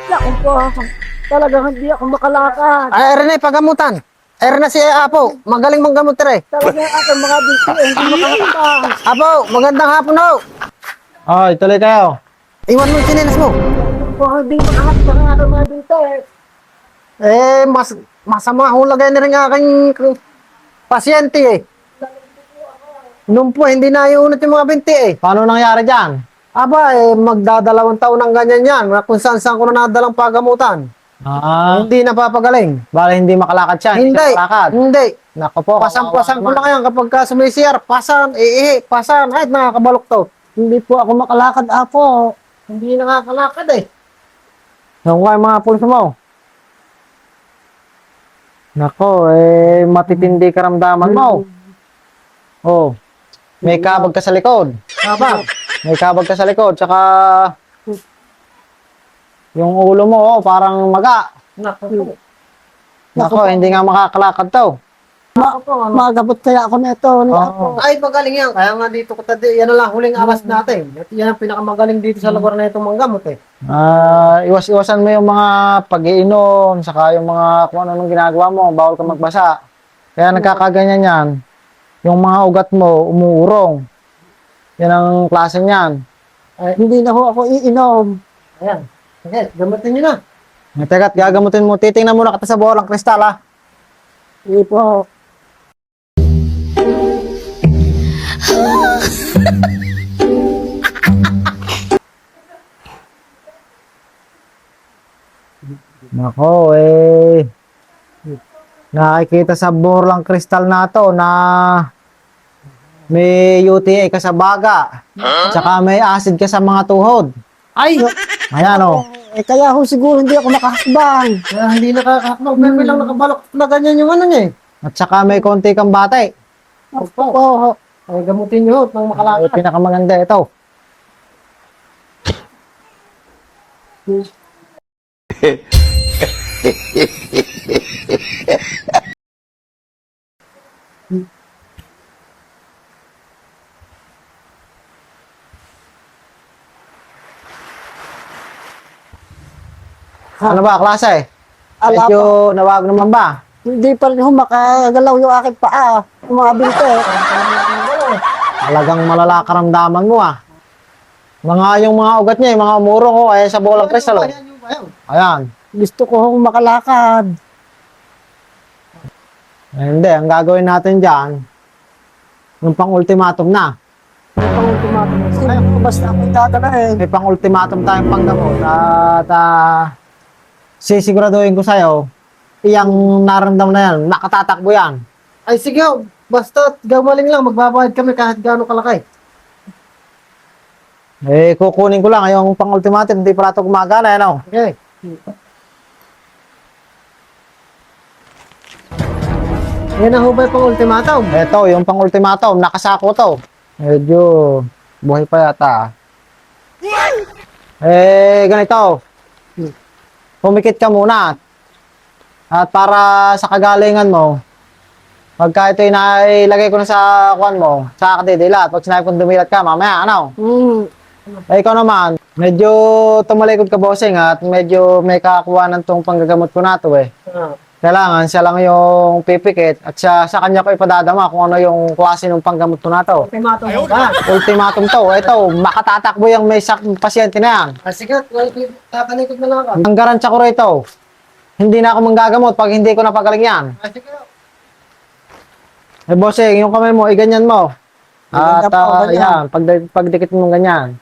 Naku po, talagang hindi ako makalakad. Ay, Rene, pagamutan. Ay, Rene si Apo. Magaling manggamot rin. Talagang aking mga binti ay hindi makalakad. Apo, magandang hapon ho. Ay, tuloy kayo. Iwan mo yung chinelas mo. Po, hindi makahat sa aking mga binti. Masama ho lagay na rin aking pasyente eh. Noon po, hindi na iunot yung mga binti eh. Paano nangyari dyan? Aba, magdadalawang taon ng ganyan yan. Kung saan ko na nadalang pagamutan. Hindi napapagaling. Bala hindi makalakad siya. Hindi, makalakad. hindi. Nako po. Pasan-pasan ko lang yan kapag ka sumisiyar. Pasan, pasan. Ay, nakakabalok to. Hindi po ako makalakad, Apo. Hindi nakakalakad eh. Nung yung mga pulso mo. Nako, matitindi karamdaman mo. Oh, may kabag ka sa likod. Aba, May kabag ka sa likod. Tsaka, yung ulo mo, parang maga. naku. Nako, hindi nga makakalakad to. Magabot kaya ako nito. Oo. Ay, magaling yan. Kaya nga dito ko yan na lang huling aras natin. At yan ang pinakamagaling dito sa lugar na itong manggamot eh. Iwas-iwasan mo yung mga pag-iinom, saka yung mga kung ano nung ginagawa mo, bawal ka magbasa. Kaya nagkakaganyan yan. Yung mga ugat mo, umuurong. Yan ang klase niyan. Hindi na ho ako iinom. Ayan. Okay, gamitin nyo na. Teka't gagamutin mo. Titingnan muna kita sa bolang kristal, ha? Hindi po. Nako, nakikita sa bolang kristal na to na may UTI ka sa baga. Tsaka may acid ka sa mga tuhod. Ay! Ayan, oh. Kaya ho siguro hindi ako makahakbang. Kaya hindi nakakakbang. Pero lang nakabalok na ganyan yung ano niya eh. At saka may konti kang bate. Opo. Ay, gamutin nyo nang Ay, makalakad. pinakamaganda ito. Ano ba, klase? Ala Medyo nawag naman ba? Hindi pa rin ho makagalaw yung aking paa. Yung mga binti. Talagang malala karamdaman mo, ah. Yung mga ugat niya, yung mga umurong ko, ay sa bolang kristal, oh. Ayan. Gusto ko hong makalakad. Hindi, ang gagawin natin dyan, yung pang-ultimatum na. Yung pang-ultimatum. Ayun, basta ako itadala eh. May pang-ultimatum tayong panggamot at sisiguraduhin ko sa'yo, iyang naramdam na yan, nakatatakbo yan. Ay, sige ho. Basta gamaling lang, magbabayad kami kahit gaano kalaki. Kukunin ko lang yung pang-ultimatum, hindi pala ito gumagana, ano? Okay. Yan na ho ba yung pang-ultimatum? Ito, yung pang-ultimatum, nakasako to. Medyo buhay pa yata. Ganito. Pumikit ka muna. At para sa kagalingan mo, pagka ito ilagay ko na sa kuwan mo, sa katidilat, pag sinabi kong dumilat ka, mamaya, ano? Ikaw naman, medyo tumalikod ka, bossing, at medyo may kakakuha ng tong panggagamot ko na to eh. Kailangan siya lang yung pipikit at sa kanya ko ipadadama kung ano yung klase ng panggamot ko na to. Ultimatum ho ba? Ultimatum to. Ito, makatatakbo yung may pasyente na yan. Ah, sige, tatalikod na lang ako. Ang garansya ko rito, hindi na ako manggagamot pag hindi ko napagaling yan. Ah, sige ho. Bossing, yung kamay mo, iganyan mo. At Ganyan po, ganyan. yan, pagdikit mo ganyan.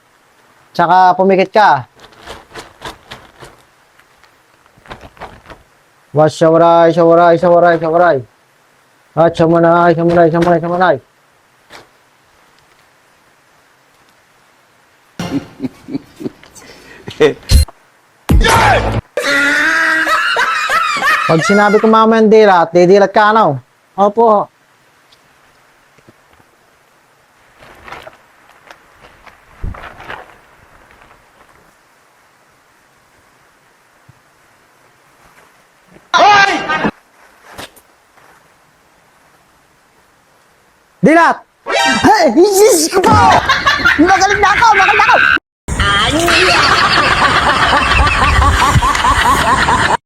Tsaka pumikit ka. Wasyawaray, shawaray, shawaray, shawaray. At shamanay, shamanay, shamanay, shamanay. Pag sinabi ko mamaya ang dilat, didilat ka, ano? Opo. Dilat! Hey, Jesus ko po! Magaling na ako!